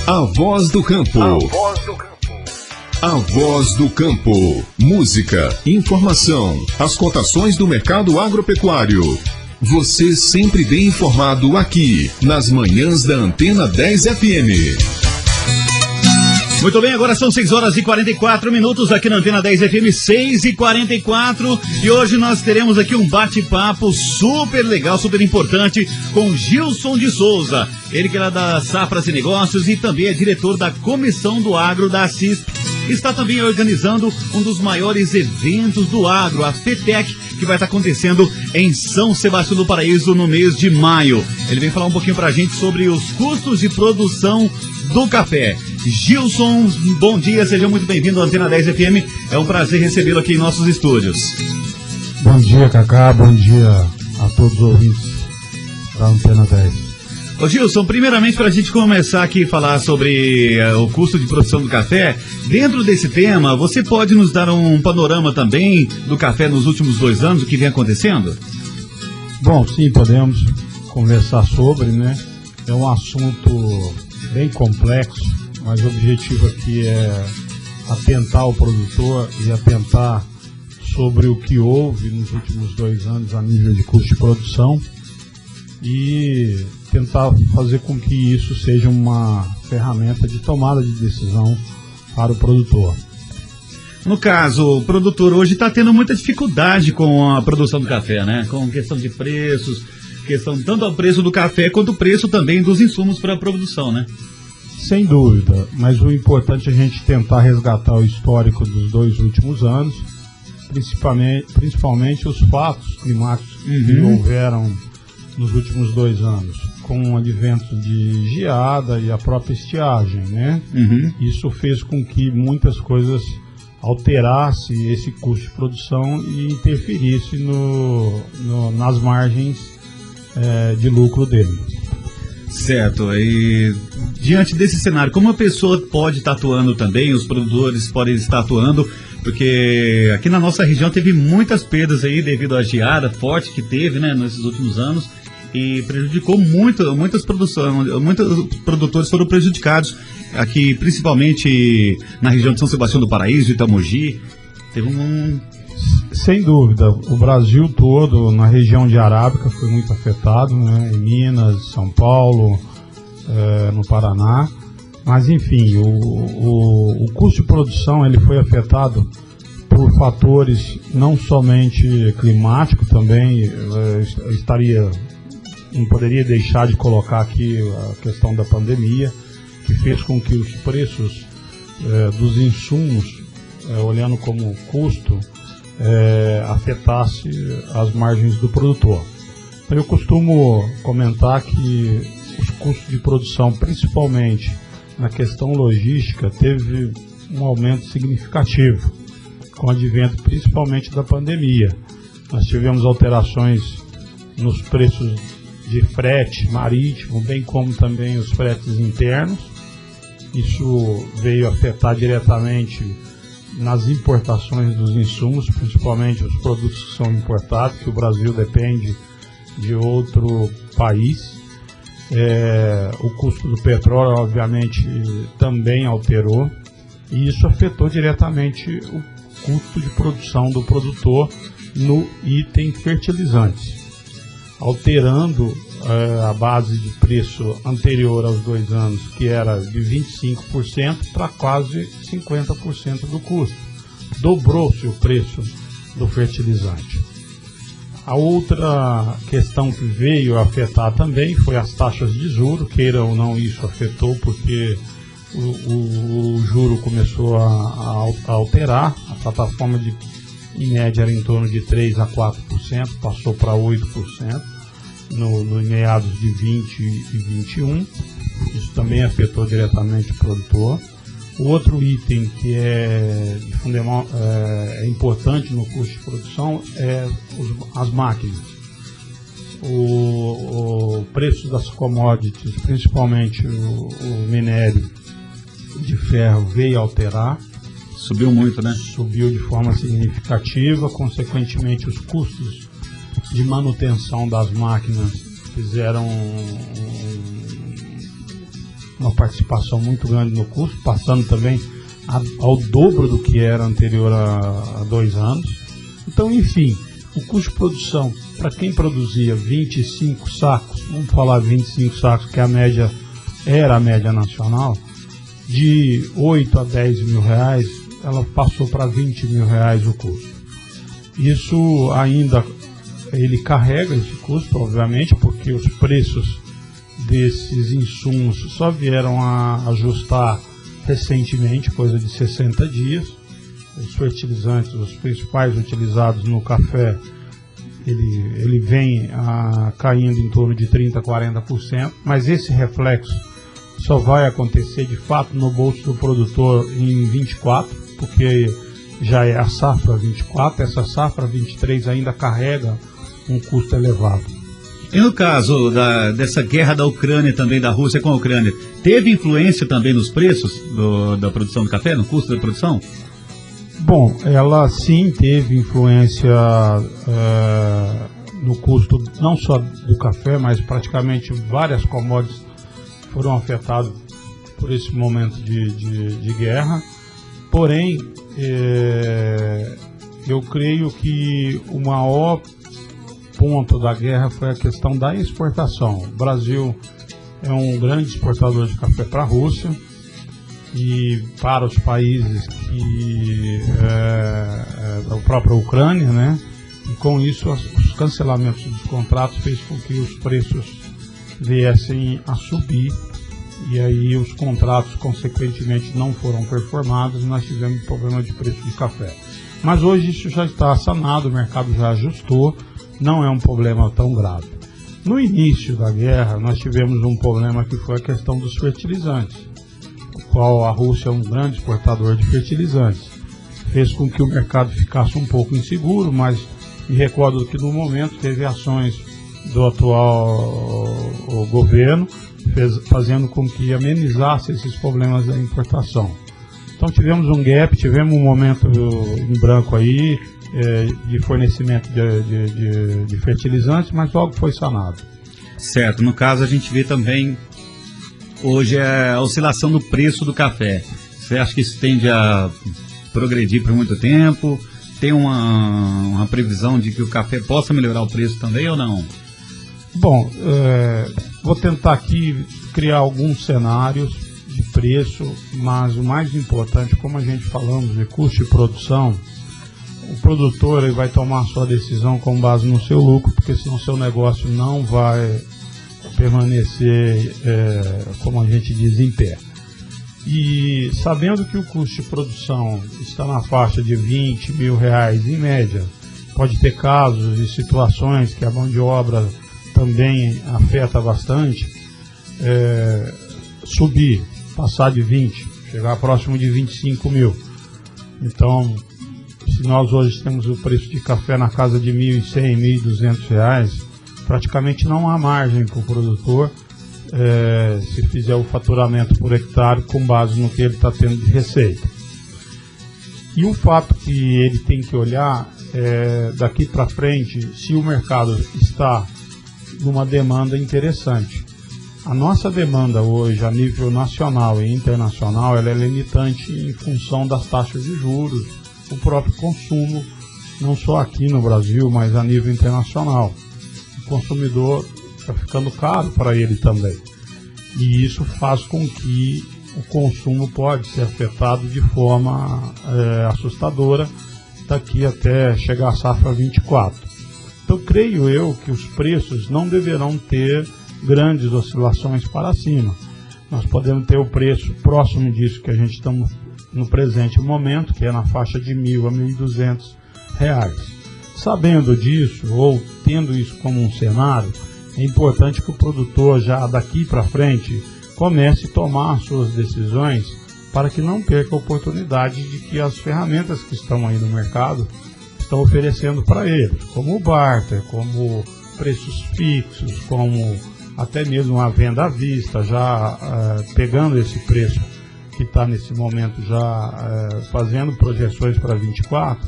A Voz do Campo. A Voz do Campo. Música, informação, as cotações do mercado agropecuário. Você sempre bem informado aqui, nas manhãs da Antena 10 FM. Muito bem, agora são 6 horas e 44 minutos aqui na Antena 10 FM, 6h44. E hoje nós teremos aqui um bate-papo super legal, super importante com Gilson de Souza. Ele que é lá da Safras e Negócios e também é diretor da Comissão do Agro da CISP. Está também organizando um dos maiores eventos do agro, a FETEC, que vai estar acontecendo em São Sebastião do Paraíso no mês de maio. Ele vem falar um pouquinho pra gente sobre os custos de produção do café. Gilson, bom dia, seja muito bem-vindo à Antena 10 FM. É um prazer recebê-lo aqui em nossos estúdios. Bom dia, Cacá, bom dia a todos os ouvintes da Antena 10. Ô Gilson, primeiramente para a gente começar aqui a falar sobre o custo de produção do café, dentro desse tema, você pode nos dar um panorama também do café nos últimos 2 anos, o que vem acontecendo? Bom, sim, podemos conversar sobre, né? É um assunto bem complexo, mas o objetivo aqui é atentar o produtor e atentar sobre o que houve nos últimos 2 anos a nível de custo de produção e tentar fazer com que isso seja uma ferramenta de tomada de decisão para o produtor. No caso, o produtor hoje está tendo muita dificuldade com a produção do café, né? Com questão de preços, questão tanto ao preço do café quanto o preço também dos insumos para a produção, né? Sem dúvida, mas o importante é a gente tentar resgatar o histórico dos 2 últimos anos, principalmente os fatos climáticos que houveram nos últimos 2 anos, com o advento de geada e a própria estiagem, né? Isso fez com que muitas coisas alterasse esse custo de produção e interferisse nas margens de lucro dele. Certo, e diante desse cenário, como a pessoa pode estar atuando também, os produtores podem estar atuando, porque aqui na nossa região teve muitas perdas aí devido à geada forte que teve, né, nesses últimos anos, e prejudicou muitas produções, muitos produtores foram prejudicados aqui, principalmente na região de São Sebastião do Paraíso, Itamogi, teve Sem dúvida, o Brasil todo, na região de Arábica, foi muito afetado, né? Em Minas, São Paulo, no Paraná. Mas, enfim, o custo de produção ele foi afetado por fatores não somente climáticos, também não poderia deixar de colocar aqui a questão da pandemia, que fez com que os preços dos insumos, olhando como custo, afetasse as margens do produtor. Então, eu costumo comentar que os custos de produção, principalmente na questão logística, teve um aumento significativo com o advento principalmente da pandemia. Nós tivemos alterações nos preços de frete marítimo, bem como também os fretes internos. Isso veio afetar diretamente nas importações dos insumos, principalmente os produtos que são importados, que o Brasil depende de outro país. O custo do petróleo, obviamente, também alterou, e isso afetou diretamente o custo de produção do produtor no item fertilizantes, alterando a base de preço anterior aos 2 anos, que era de 25%, para quase 50% do custo. Dobrou-se o preço do fertilizante. A outra questão que veio afetar também foi as taxas de juros, queira ou não, isso afetou porque o juro começou a alterar, a plataforma em média era em torno de 3% a 4%, passou para 8%. No meados de 20 e 21, isso também afetou diretamente o produtor. O outro item que é importante no custo de produção é as máquinas. O preço das commodities, principalmente o minério de ferro, veio alterar. Subiu muito, né? Subiu de forma significativa, consequentemente os custos de manutenção das máquinas fizeram uma participação muito grande no custo, passando também ao dobro do que era anterior a 2 anos. Então, enfim, o custo de produção, para quem produzia 25 sacos, vamos falar 25 sacos, que era a média nacional, de 8 a 10 mil reais, ela passou para 20 mil reais o custo. Isso ainda, ele carrega esse custo, obviamente, porque os preços desses insumos só vieram a ajustar recentemente, coisa de 60 dias. Os fertilizantes, os principais utilizados no café, ele vem caindo em torno de 30% a 40%, mas esse reflexo só vai acontecer de fato no bolso do produtor em 24, porque já é a safra 24, essa safra 23 ainda carrega um custo elevado. E no caso dessa guerra da Ucrânia também, da Rússia com a Ucrânia, teve influência também nos preços da produção do café, no custo da produção? Bom, ela sim teve influência no custo não só do café, mas praticamente várias commodities foram afetadas por esse momento de guerra. Porém, eu creio que o maior ponto da guerra foi a questão da exportação. O Brasil é um grande exportador de café para a Rússia e para os países da própria Ucrânia, né? E com isso os cancelamentos dos contratos fez com que os preços viessem a subir, e aí os contratos consequentemente não foram performados e nós tivemos problema de preço de café. Mas hoje isso já está sanado, o mercado já ajustou, não é um problema tão grave. No início da guerra nós tivemos um problema que foi a questão dos fertilizantes, o qual a Rússia é um grande exportador de fertilizantes. Fez com que o mercado ficasse um pouco inseguro, mas me recordo que no momento teve ações do atual governo, fazendo com que amenizasse esses problemas da importação. Então tivemos um gap, tivemos um momento em branco aí, de fornecimento de fertilizantes, mas logo foi sanado. Certo, no caso a gente vê também hoje a oscilação do preço do café. Você acha que isso tende a progredir por muito tempo? Tem uma previsão de que o café possa melhorar o preço também ou não? Bom, vou tentar aqui criar alguns cenários de preço, mas o mais importante, como a gente falamos de custo de produção, o produtor ele vai tomar a sua decisão com base no seu lucro, porque senão seu negócio não vai permanecer, como a gente diz, em pé. E sabendo que o custo de produção está na faixa de 20 mil reais em média, pode ter casos e situações que a mão de obra também afeta bastante, subir, passar de 20, chegar próximo de 25 mil. Então, se nós hoje temos o preço de café na casa de 1.100, 1.200 reais, praticamente não há margem para o produtor se fizer o faturamento por hectare com base no que ele está tendo de receita. E um fato que ele tem que olhar daqui para frente, se o mercado está numa demanda interessante. A nossa demanda hoje a nível nacional e internacional ela é limitante em função das taxas de juros, o próprio consumo, não só aqui no Brasil, mas a nível internacional. O consumidor está ficando caro para ele também. E isso faz com que o consumo pode ser afetado de forma assustadora daqui até chegar a safra 24. Então, creio eu que os preços não deverão ter grandes oscilações para cima. Nós podemos ter o preço próximo disso que a gente está no presente momento, que é na faixa de 1.000 a 1.200 reais. Sabendo disso, ou tendo isso como um cenário, é importante que o produtor já daqui para frente comece a tomar as suas decisões para que não perca a oportunidade de que as ferramentas que estão aí no mercado estão oferecendo para eles, como o barter, como preços fixos, como até mesmo a venda à vista, já pegando esse preço que está nesse momento já fazendo projeções para 24.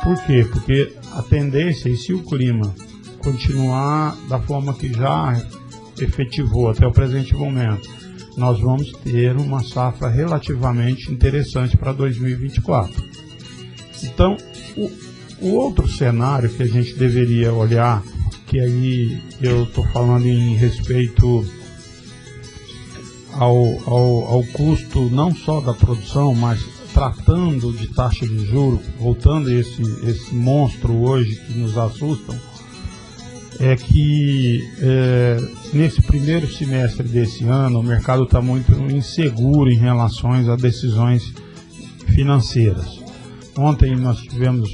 Por quê? Porque a tendência, e se o clima continuar da forma que já efetivou até o presente momento, nós vamos ter uma safra relativamente interessante para 2024. Então, o outro cenário que a gente deveria olhar, que aí eu estou falando em respeito ao custo não só da produção, mas tratando de taxa de juros, voltando a esse monstro hoje que nos assustam, é que nesse primeiro semestre desse ano o mercado está muito inseguro em relação a decisões financeiras. Ontem nós tivemos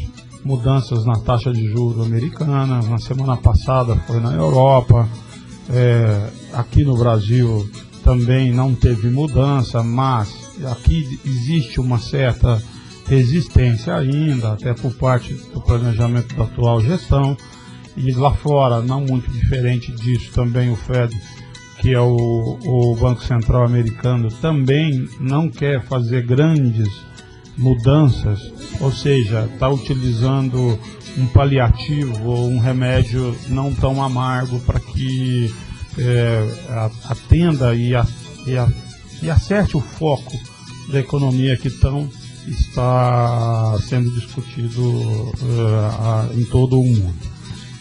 mudanças na taxa de juros americana, na semana passada foi na Europa, aqui no Brasil também não teve mudança, mas aqui existe uma certa resistência ainda, até por parte do planejamento da atual gestão. E lá fora, não muito diferente disso, também o Fed, que é o Banco Central americano, também não quer fazer grandes mudanças, ou seja, está utilizando um paliativo ou um remédio não tão amargo para que atenda e acerte o foco da economia que está sendo discutido em todo o mundo.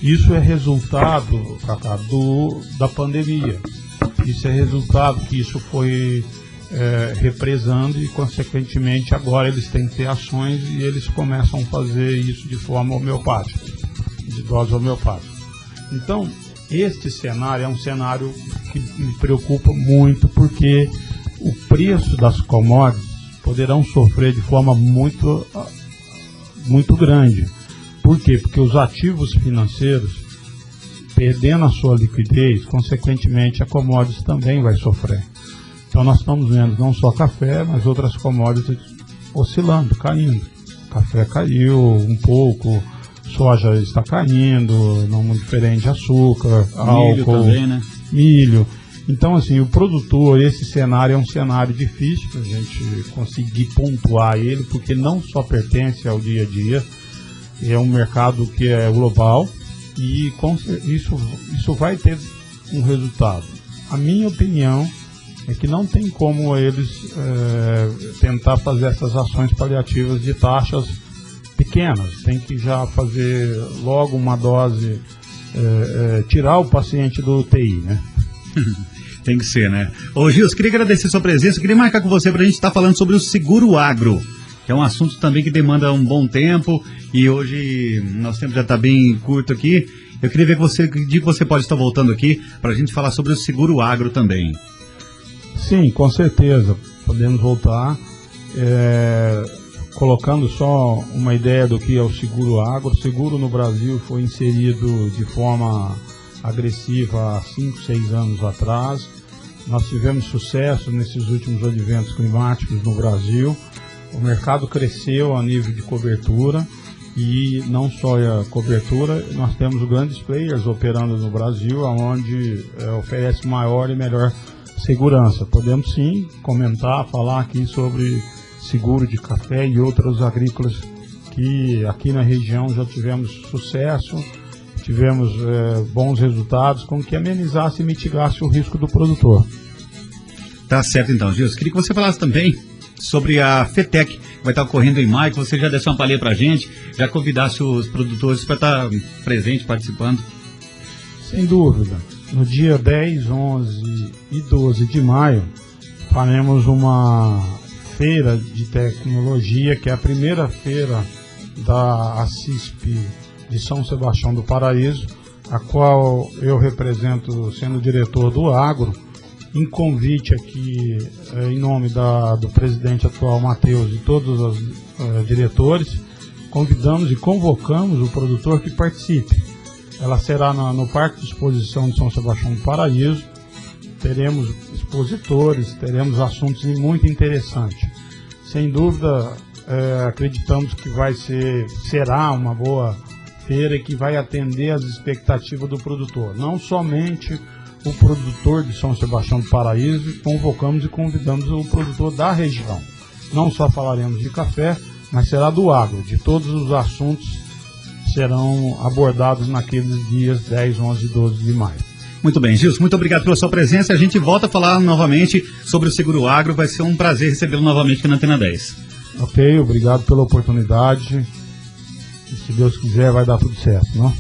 Isso é resultado, Cacá, da pandemia. Isso é resultado que isso foi represando e, consequentemente, agora eles têm que ter ações e eles começam a fazer isso de forma homeopática, de dose homeopática. Então, este cenário é um cenário que me preocupa muito, porque o preço das commodities poderão sofrer de forma muito grande. Por quê? Porque os ativos financeiros, perdendo a sua liquidez, consequentemente a commodities também vai sofrer. Então nós estamos vendo não só café, mas outras commodities oscilando, caindo. Café caiu um pouco, soja está caindo, não muito diferente de açúcar, milho álcool, também, né? Milho. Então, assim, o produtor, esse cenário é um cenário difícil para a gente conseguir pontuar ele, porque não só pertence ao dia a dia, é um mercado que é global e isso vai ter um resultado. A minha opinião é que não tem como eles tentar fazer essas ações paliativas de taxas pequenas. Tem que já fazer logo uma dose, tirar o paciente do UTI, né? Tem que ser, né? Ô Gils, queria agradecer a sua presença, queria marcar com você para a gente estar falando sobre o seguro agro, que é um assunto também que demanda um bom tempo e hoje nosso tempo já está bem curto aqui. Eu queria ver que dia que você pode estar voltando aqui para a gente falar sobre o seguro agro também. Sim, com certeza. Podemos voltar. Colocando só uma ideia do que é o seguro agro. O seguro no Brasil foi inserido de forma agressiva há 5, 6 anos atrás. Nós tivemos sucesso nesses últimos adventos climáticos no Brasil. O mercado cresceu a nível de cobertura e não só a cobertura, nós temos grandes players operando no Brasil, onde oferece maior e melhor segurança. Podemos sim comentar, falar aqui sobre seguro de café e outros agrícolas que aqui na região já tivemos sucesso, tivemos bons resultados com que amenizasse e mitigasse o risco do produtor. Tá certo então, Gils. Queria que você falasse também sobre a FETEC, que vai estar ocorrendo em maio, que você já desse uma palhinha pra gente, já convidasse os produtores para estar presente, participando. Sem dúvida. No dia 10, 11 e 12 de maio, faremos uma feira de tecnologia, que é a primeira feira da ACISP de São Sebastião do Paraíso, a qual eu represento sendo diretor do Agro, em convite aqui em nome do presidente atual Matheus e todos os diretores, convidamos e convocamos o produtor que participe. Ela será no Parque de Exposição de São Sebastião do Paraíso, teremos expositores, teremos assuntos muito interessantes. Sem dúvida, acreditamos que será uma boa feira e que vai atender às expectativas do produtor, não somente o produtor de São Sebastião do Paraíso, convocamos e convidamos o produtor da região. Não só falaremos de café, mas será do agro, de todos os assuntos serão abordados naqueles dias 10, 11 e 12 de maio. Muito bem, Gilson, muito obrigado pela sua presença. A gente volta a falar novamente sobre o Seguro Agro. Vai ser um prazer recebê-lo novamente aqui na Antena 10. Ok, obrigado pela oportunidade. E se Deus quiser, vai dar tudo certo, não?